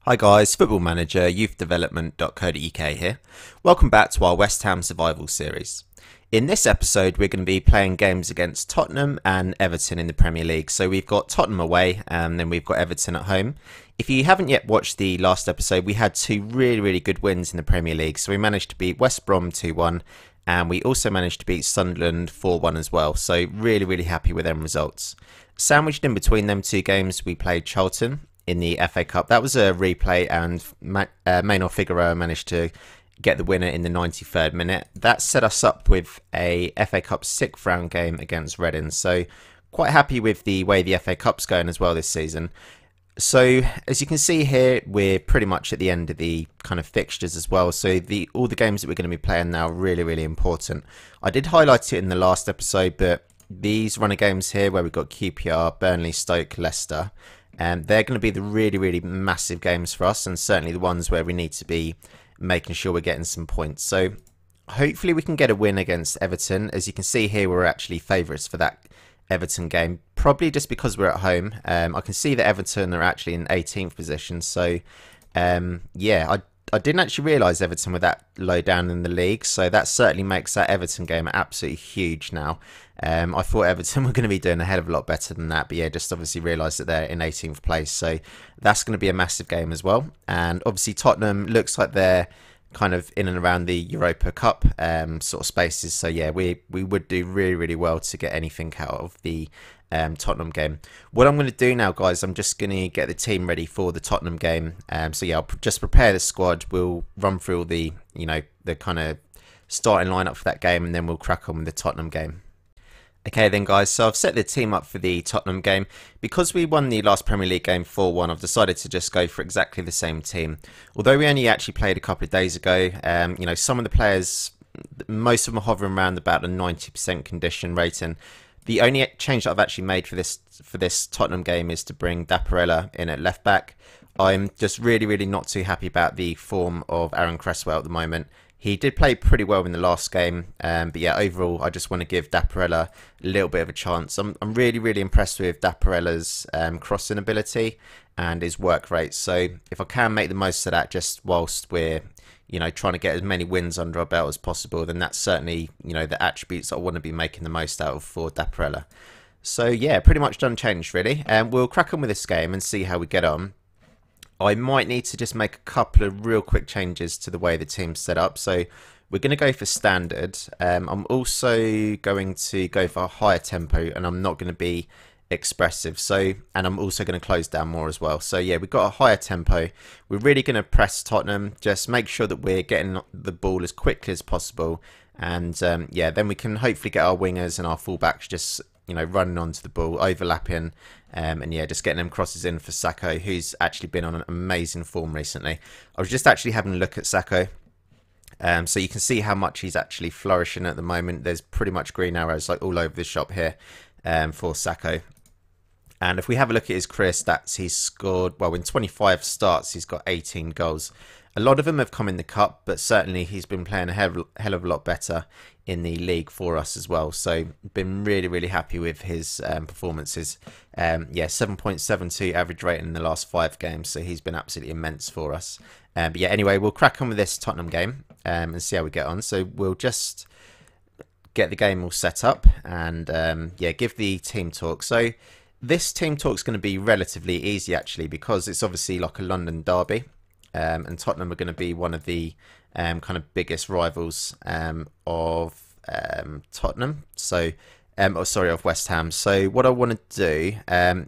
Hi guys, Football-ManagerYouthDevelopment.co.uk here. Welcome back to our West Ham Survival series. In this episode we're going to be playing games against Tottenham and Everton in the Premier League. So we've got Tottenham away and then we've got Everton at home. If you haven't yet watched the last episode, we had two really good wins in the Premier League. So we managed to beat West Brom 2-1 and we also managed to beat Sunderland 4-1 as well. So really happy with them results. Sandwiched in between them two games we played Charlton in the FA Cup. That was a replay and Maynor Figueroa managed to get the winner in the 93rd minute. That set us up with a FA Cup 6th round game against Reading. So quite happy with the way the FA Cup's going as well this season. So as you can see here, we're pretty much at the end of the kind of fixtures as well. So all the games that we're going to be playing now are really important. I did highlight it in the last episode, but these run of games here where we've got QPR, Burnley, Stoke, Leicester, and they're going to be the really massive games for us, and certainly the ones where we need to be making sure we're getting some points. So hopefully we can get a win against Everton. As you can see here, we're actually favourites for that Everton game, probably just because we're at home. I can see that Everton are actually in 18th position, so yeah, I didn't actually realise Everton were that low down in the league, so that certainly makes that Everton game absolutely huge now. I thought Everton were going to be doing a hell of a lot better than that, but yeah, just obviously realised that they're in 18th place, so that's going to be a massive game as well. And obviously Tottenham looks like they're kind of in and around the Europa Cup sort of spaces, so yeah, we would do really well to get anything out of the Tottenham game. What I'm going to do now, guys, I'm just going to get the team ready for the Tottenham game. So yeah, I'll just prepare the squad. We'll run through all the, the kind of starting lineup for that game, and then we'll crack on with the Tottenham game. Okay then, guys, so I've set the team up for the Tottenham game. Because we won the last Premier League game 4-1, I've decided to just go for exactly the same team. Although we only actually played a couple of days ago, some of the players, most of them are hovering around about a 90% condition rating. The only change that I've actually made for this Tottenham game is to bring Dapparella in at left back. I'm just really not too happy about the form of Aaron Cresswell at the moment. He did play pretty well in the last game, but yeah, overall, I just want to give Dapparella a little bit of a chance. I'm really impressed with Dapparella's crossing ability and his work rate. So if I can make the most of that, just whilst we're trying to get as many wins under our belt as possible, then that's certainly the attributes I want to be making the most out of for Dapparella. So yeah, pretty much unchanged really. We'll crack on with this game and see how we get on. I might need to just make a couple of real quick changes to the way the team's set up. So we're going to go for standard. I'm also going to go for a higher tempo, and I'm not going to be expressive. And I'm also going to close down more as well. So yeah, we've got a higher tempo. We're really going to press Tottenham. Just make sure that we're getting the ball as quickly as possible. And yeah, then we can hopefully get our wingers and our fullbacks just running onto the ball, overlapping, and yeah, just getting them crosses in for Sakho, who's actually been on an amazing form recently. I was just actually having a look at Sakho, so you can see how much he's actually flourishing at the moment. There's pretty much green arrows like all over the shop here for Sakho. And if we have a look at his career stats, he's scored, well, in 25 starts, he's got 18 goals. A lot of them have come in the cup, but certainly he's been playing a hell of a lot better in the league for us as well. So been really happy with his performances. Yeah, 7.72 average rating in the last 5 games. So he's been absolutely immense for us. But yeah, anyway, we'll crack on with this Tottenham game and see how we get on. So we'll just get the game all set up and yeah, give the team talk. So this team talk is going to be relatively easy actually, because it's obviously like a London derby. And Tottenham are going to be one of the kind of biggest rivals of Tottenham. So, of West Ham. So what I want to do,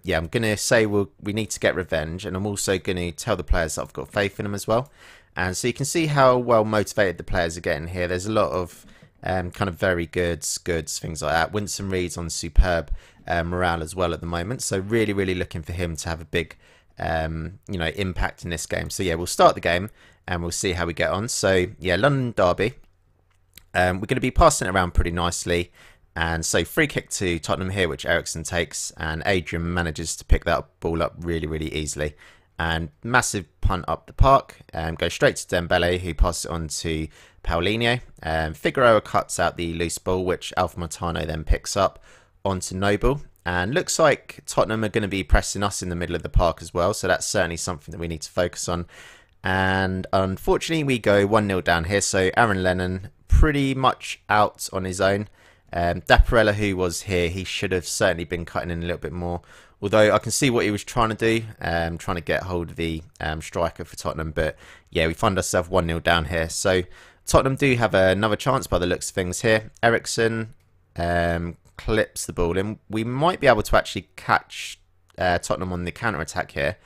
yeah, I'm going to say we need to get revenge, and I'm also going to tell the players that I've got faith in them as well. And so you can see how well motivated the players are getting here. There's a lot of kind of very goods, things like that. Winston Reid's on superb morale as well at the moment. So really looking for him to have a big impact in this game. So yeah, we'll start the game and we'll see how we get on. So yeah, London derby. We're going to be passing it around pretty nicely, and so free kick to Tottenham here, which Ericsson takes, and Adrian manages to pick that ball up really easily, and massive punt up the park, go straight to Dembele, who passes it on to Paulinho. Figueroa cuts out the loose ball, which Alpha Matano then picks up onto Noble. And looks like Tottenham are going to be pressing us in the middle of the park as well. So that's certainly something that we need to focus on. And unfortunately, we go 1-0 down here. So Aaron Lennon pretty much out on his own. Dapperella, who was here, he should have certainly been cutting in a little bit more. Although I can see what he was trying to do, trying to get hold of the striker for Tottenham. But yeah, we find ourselves 1-0 down here. So Tottenham do have another chance by the looks of things here. Ericsson clips the ball in. We might be able to actually catch Tottenham on the counter-attack here.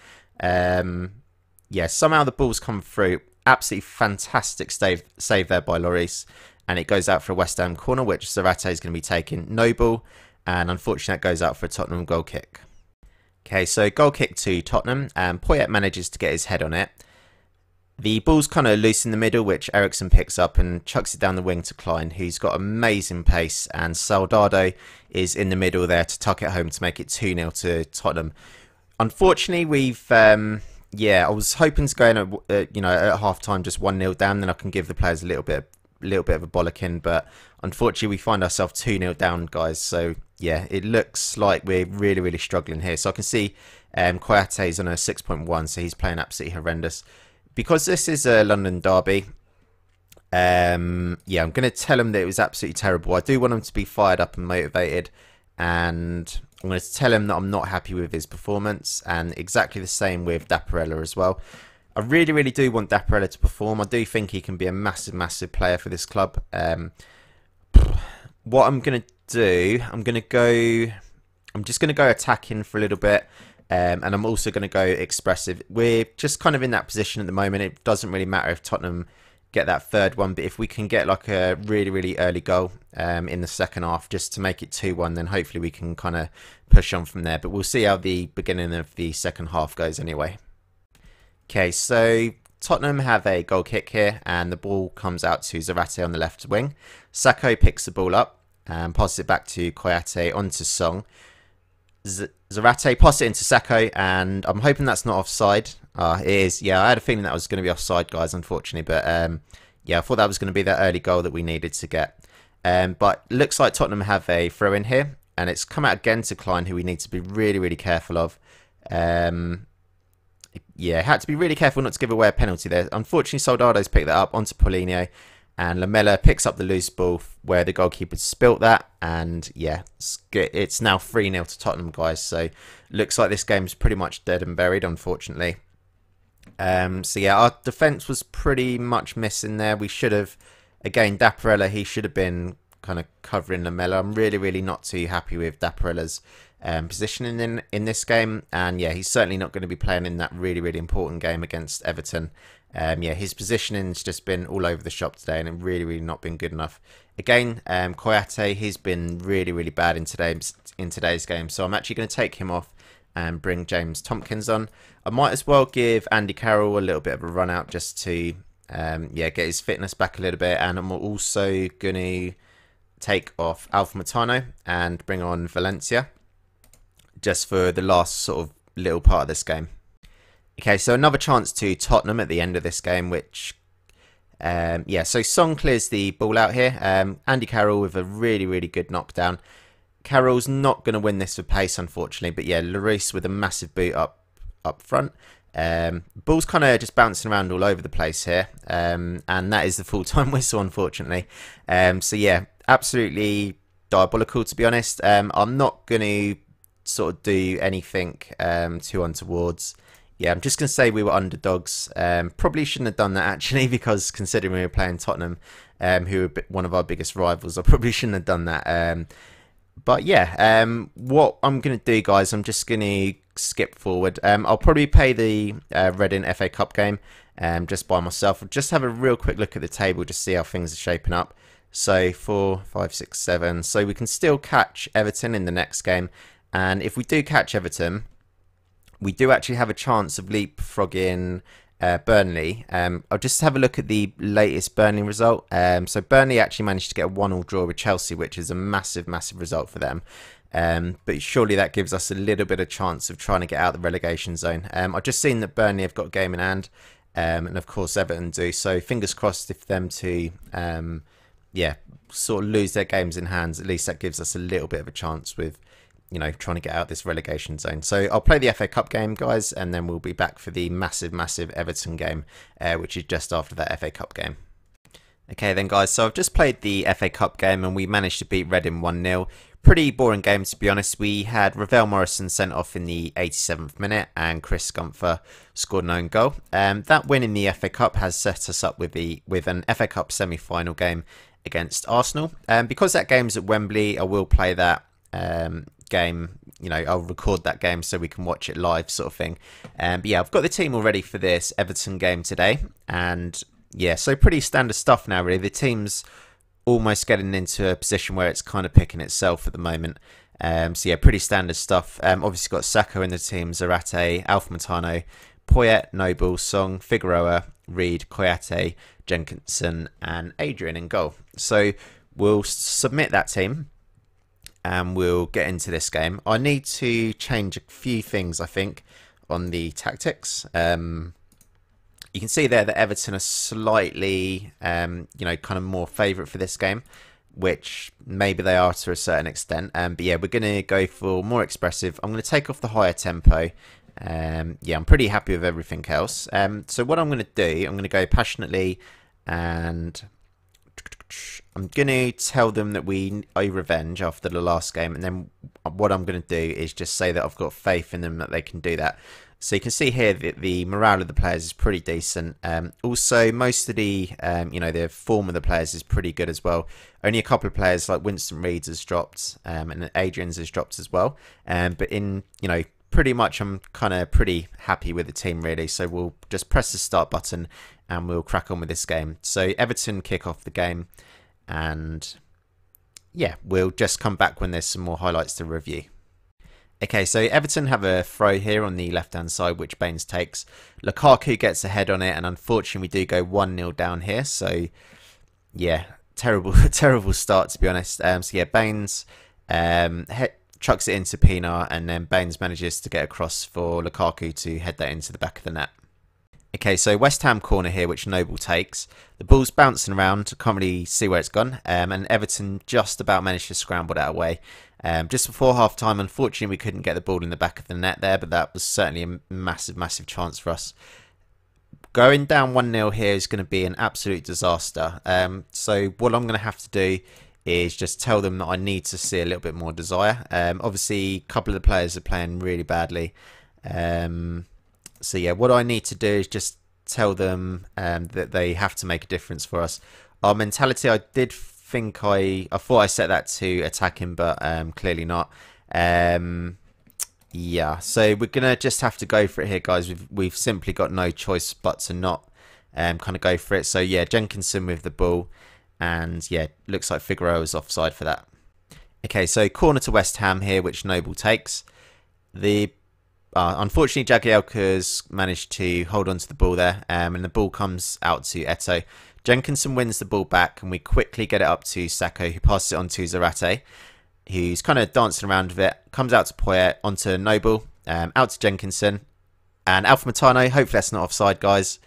Yeah, somehow the ball's come through. Absolutely fantastic save there by Lloris. And it goes out for a West Ham corner, which Zarate is going to be taking. No ball. And unfortunately, that goes out for a Tottenham goal kick. Okay, so goal kick to Tottenham. And Poyet manages to get his head on it. The ball's kind of loose in the middle, which Ericsson picks up and chucks it down the wing to Klein, who's got amazing pace. And Soldado is in the middle there to tuck it home to make it 2-0 to Tottenham. Unfortunately, we've... yeah, I was hoping to go in at half-time just 1-0 down, then I can give the players a little bit of a bollocking. But unfortunately, we find ourselves 2-0 down, guys. So, yeah, it looks like we're really, really struggling here. So I can see Koyate's on a 6.1, so he's playing absolutely horrendous. Because this is a London derby, yeah, I'm going to tell him that it was absolutely terrible. I do want him to be fired up and motivated, and I'm going to tell him that I'm not happy with his performance, and exactly the same with Dapperella as well. I really, really do want Dapperella to perform. I do think he can be a massive, massive player for this club. What I'm going to do, I'm just going to go attacking for a little bit. And I'm also going to go expressive. We're just kind of in that position at the moment. It doesn't really matter if Tottenham get that third one, but if we can get like a really, really early goal in the second half just to make it 2-1, then hopefully we can kind of push on from there. But we'll see how the beginning of the second half goes anyway. Okay, so Tottenham have a goal kick here, and the ball comes out to Zarate on the left wing. Sacco picks the ball up and passes it back to Koyate onto Song. Zarate pass it into Sacco, and I'm hoping that's not offside. It is. Yeah, I had a feeling that was going to be offside, guys, unfortunately. But yeah, I thought that was going to be that early goal that we needed to get. But looks like Tottenham have a throw in here, and it's come out again to Klein, who we need to be really, really careful of. Yeah, had to be really careful not to give away a penalty there. Unfortunately, Soldado's picked that up onto Paulinho. And Lamela picks up the loose ball where the goalkeeper spilt that. And yeah, it's now 3-0 to Tottenham, guys. So looks like this game's pretty much dead and buried, unfortunately. So yeah, our defence was pretty much missing there. We should have, again, Dapperella, he should have been kind of covering Lamela. I'm really, really not too happy with Dapperella's positioning in this game. And yeah, he's certainly not going to be playing in that really, really important game against Everton. Yeah, his positioning's just been all over the shop today, and it really, really not been good enough. Again, Koyate, he's been really, really bad in today's game, so I'm actually going to take him off and bring James Tompkins on. I might as well give Andy Carroll a little bit of a run out just to yeah, get his fitness back a little bit, and I'm also going to take off Alpha Matano and bring on Valencia just for the last sort of little part of this game. Okay, so another chance to Tottenham at the end of this game, which, yeah, so Song clears the ball out here. Andy Carroll with a really, really good knockdown. Carroll's not going to win this for pace, unfortunately, but yeah, Lloris with a massive boot up front. Ball's kind of just bouncing around all over the place here, and that is the full-time whistle, unfortunately. So yeah, absolutely diabolical, to be honest. I'm not going to sort of do anything too untowards. Yeah, I'm just going to say we were underdogs. Probably shouldn't have done that, actually, because considering we were playing Tottenham, who are one of our biggest rivals, I probably shouldn't have done that. But yeah, what I'm going to do, guys, I'm just going to skip forward. I'll probably play the Reading FA Cup game just by myself. I'll just have a real quick look at the table, just see how things are shaping up. So 4, 5, 6, 7. So we can still catch Everton in the next game. And if we do catch Everton, we do actually have a chance of leapfrogging Burnley. I'll just have a look at the latest Burnley result. So Burnley actually managed to get a 1-1 draw with Chelsea, which is a massive, massive result for them. But surely that gives us a little bit of chance of trying to get out of the relegation zone. I've just seen that Burnley have got a game in hand, and of course Everton do. So fingers crossed if them two, yeah, sort of lose their games in hands. At least that gives us a little bit of a chance with you know, trying to get out this relegation zone. So I'll play the FA Cup game, guys, and then we'll be back for the massive Everton game, which is just after that FA Cup game. Okay then, guys, so I've just played the FA Cup game and we managed to beat Reading 1-0. Pretty boring game, to be honest. We had Ravel Morrison sent off in the 87th minute and Chris Scunfer scored an own goal. That win in the FA Cup has set us up with an FA Cup semi-final game against Arsenal. Because that game's at Wembley, I will play that game. You know, I'll record that game so we can watch it live, sort of thing. But yeah, I've got the team all ready for this Everton game today, and yeah, so pretty standard stuff now, really. The team's almost getting into a position where it's kind of picking itself at the moment. So yeah, pretty standard stuff. Obviously got Sacco in the team, Zarate, Alpha-Matano, Poyet, Noble, Song, Figueroa, Reed, Koyate, Jenkinson and Adrian in goal. So we'll submit that team and we'll get into this game. I need to change a few things, I think, on the tactics. You can see there that Everton are slightly, you know, kind of more favourite for this game, which maybe they are to a certain extent. But yeah, we're going to go for more expressive. I'm going to take off the higher tempo. Yeah, I'm pretty happy with everything else. So what I'm going to do, I'm going to go passionately, and I'm going to tell them that we owe revenge after the last game. And then what I'm going to do is just say that I've got faith in them that they can do that. So you can see here that the morale of the players is pretty decent. Also, most of the, you know, the form of the players is pretty good as well. Only a couple of players like Winston Reed's has dropped, and Adrian's has dropped as well. But in, you know, pretty much I'm kind of pretty happy with the team, really. So we'll just press the start button and we'll crack on with this game. So Everton kick off the game, and yeah, we'll just come back when there's some more highlights to review. Okay, so Everton have a throw here on the left-hand side, which Baines takes. Lukaku gets a head on it, and unfortunately we do go 1-0 down here. So, yeah, terrible start, to be honest. So, yeah, Baines chucks it into Pinar, and then Baines manages to get across for Lukaku to head that into the back of the net. Okay, so West Ham corner here, which Noble takes. The ball's bouncing around, can't really see where it's gone, and Everton just about managed to scramble that away. Just before half-time, unfortunately, we couldn't get the ball in the back of the net there, but that was certainly a massive chance for us. Going down 1-0 here is going to be an absolute disaster. So what I'm going to have to do is just tell them that I need to see a little bit more desire. Obviously, a couple of the players are playing really badly. So yeah, what I need to do is just tell them that they have to make a difference for us. Our mentality, I did think I thought I set that to attacking, but clearly not. Yeah, so we're gonna just have to go for it here, guys. We've simply got no choice but to not kind of go for it. So yeah, Jenkinson with the ball, and yeah, looks like Figueroa is offside for that. Okay, so corner to West Ham here, which Noble takes. Unfortunately, Jagielka's managed to hold on to the ball there, and the ball comes out to Eto'o. Jenkinson wins the ball back, and we quickly get it up to Sacco, who passes it on to Zarate, who's kind of dancing around with it. Comes out to Poyet, onto Noble, out to Jenkinson, and Alpha-Matano. Hopefully that's not offside, guys.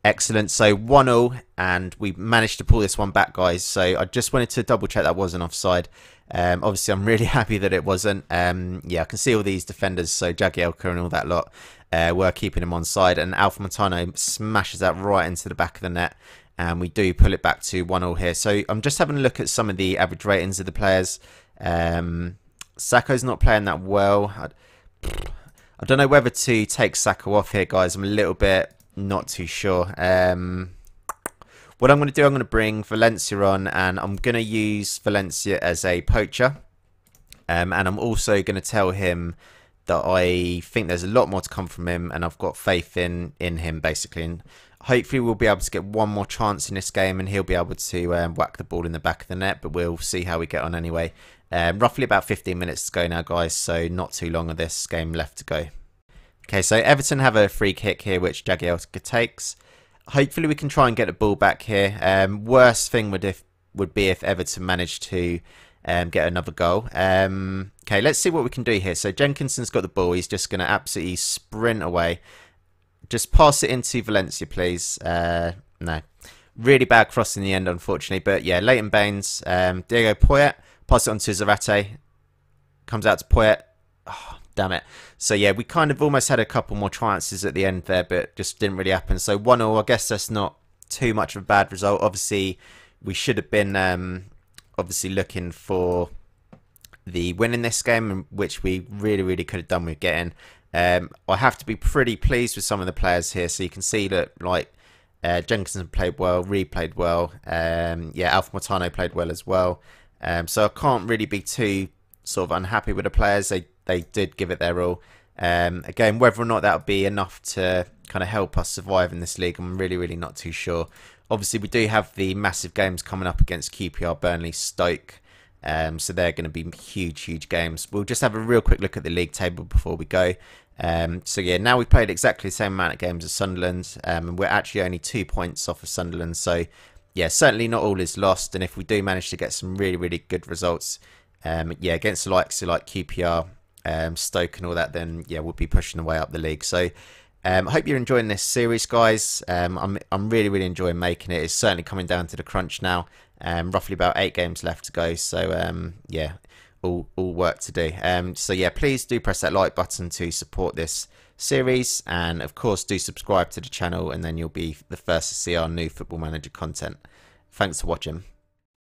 Excellent. So 1-0, and we managed to pull this one back, guys. So I just wanted to double check that wasn't offside. Obviously, I'm really happy that it wasn't. Yeah, I can see all these defenders, so Jagielka and all that lot, were keeping him on side, and Alpha-Matano smashes that right into the back of the net, and we do pull it back to 1-0 here. So I'm just having a look at some of the average ratings of the players. Sacco's not playing that well. I don't know whether to take Sacco off here, guys. I'm a little bit not too sure. What I'm going to do, I'm going to bring Valencia on, and I'm going to use Valencia as a poacher. And I'm also going to tell him that I think there's a lot more to come from him, and I've got faith in him, basically. And hopefully we'll be able to get one more chance in this game, and he'll be able to whack the ball in the back of the net, but we'll see how we get on anyway. Roughly about 15 minutes to go now, guys, so not too long of this game left to go. Okay, so Everton have a free kick here, which Jagielka takes. Hopefully we can try and get the ball back here. Worst thing would be if Everton managed to get another goal. Okay, let's see what we can do here. So Jenkinson's got the ball. He's just going to absolutely sprint away. Just pass it into Valencia, please. No. Really bad cross in the end, unfortunately. But yeah, Leighton Baines, Diego Poyet, pass it on to Zarate. comes out to Poyet. Oh, damn it. So yeah, we kind of almost had a couple more chances at the end there, but just didn't really happen. So 1-1, I guess that's not too much of a bad result. Obviously, we should have been obviously looking for the win in this game, which we really could have done with getting. I have to be pretty pleased with some of the players here. So you can see that, like, Jenkinson played well, Reed played well, yeah, Alpha Mortano played well as well. So I can't really be too sort of unhappy with the players. They did give it their all. Again, whether or not that would be enough to kind of help us survive in this league, I'm really not too sure. Obviously, we do have the massive games coming up against QPR, Burnley, Stoke. So they're going to be huge games. We'll just have a real quick look at the league table before we go. So yeah, now we've played exactly the same amount of games as Sunderland, and we're actually only 2 points off of Sunderland. So yeah, certainly not all is lost. And if we do manage to get some really good results, yeah, against the likes of like QPR, Stoke and all that, then yeah, we'll be pushing the way up the league. So I hope you're enjoying this series, guys. I'm really enjoying making it. It's certainly coming down to the crunch now. Roughly about 8 games left to go. So yeah, all work to do. So yeah, please do press that like button to support this series, and of course do subscribe to the channel, and then you'll be the first to see our new Football Manager content. Thanks for watching.